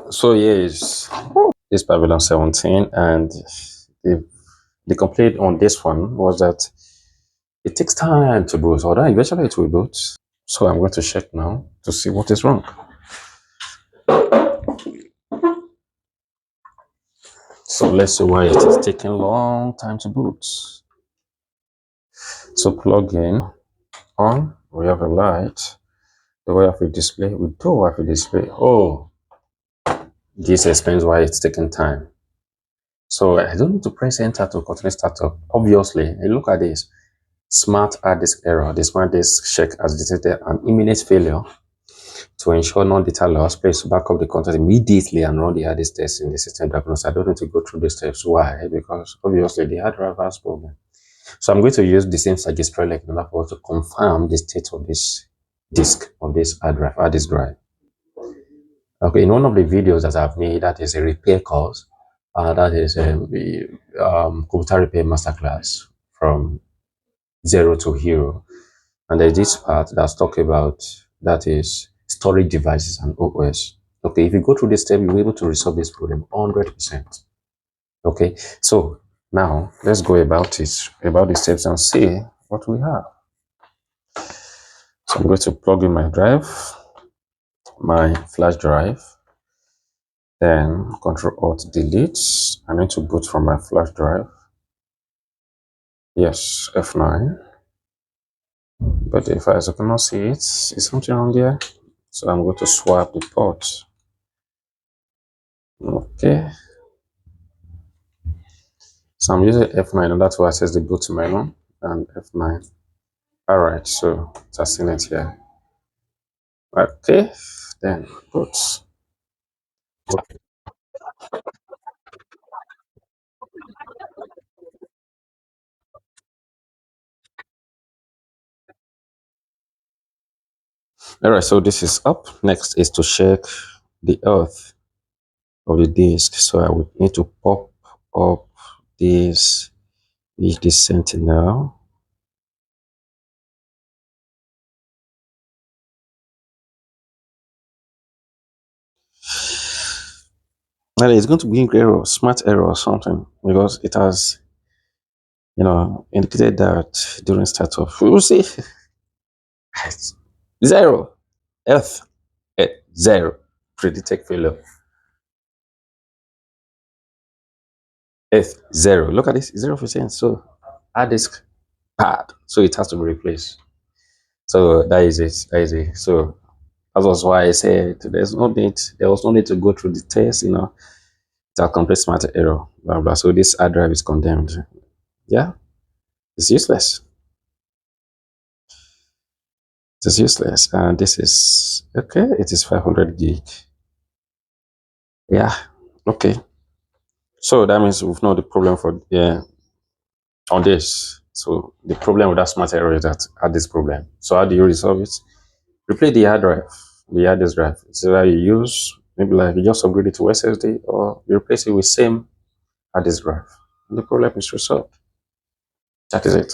So yes, this Babylon 17, and the the complaint on this one was that it takes time to boot, although eventually it will boot. So I'm going to check now to see what is wrong. So let's see why it is taking long time to boot. So plug in on, we have a light. Do we have a display? We do have a display. Oh, this explains why it's taking time. So I don't need to press enter to continue startup. Obviously, look at this. Smart hard disk error. The smart disk check has detected an imminent failure. To ensure non-data loss, please back up the content immediately and run the hard disk test in the system diagnosis. I don't need to go through the steps. Why? Because obviously the hard drive has problem. So I'm going to use the same suggestion like in order for us to confirm the state of this disk, of this hard disk drive. Okay, in one of the videos that I've made, that is a repair course, that is the computer repair masterclass from zero to hero. And there's this part that's talk about, that is storage devices and OS. Okay, if you go through this step, you'll be able to resolve this problem 100%. Okay, so now let's go about the steps and see what we have. So I'm going to plug in my drive, my flash drive, then Control Alt Delete. I need to boot from my flash drive. Yes, F9. But if I cannot see it, is something wrong here? So I'm going to swap the port. Okay. So I'm using F9 and that's why I access the boot menu and F9. Alright, so just in it here. Okay, then boot. Alright, so this is up. Next is to check the health of the disk. So I would need to pop up this Sentinel. And it's going to bring error, smart error or something, because it has, indicated that during startup. We will see. Zero. Earth. Zero. Predicted failure. Earth. Zero. Look at this. 0%. So hard disk bad. So it has to be replaced. So that is it. That is it. So that was why I said there was no need to go through the test, to complete smart error. Blah blah. So this hard drive is condemned. Yeah. It's useless. It is useless. And this is okay. It is 500 gig. Yeah. Okay. So that means we've know the problem for on this. So the problem with that smart error is that had this problem. So how do you resolve it? Replace the hard drive, the hard disk drive. It's either you use, maybe like you just upgrade it to SSD, or you replace it with same hard disk drive. And the problem is resolved. That is it.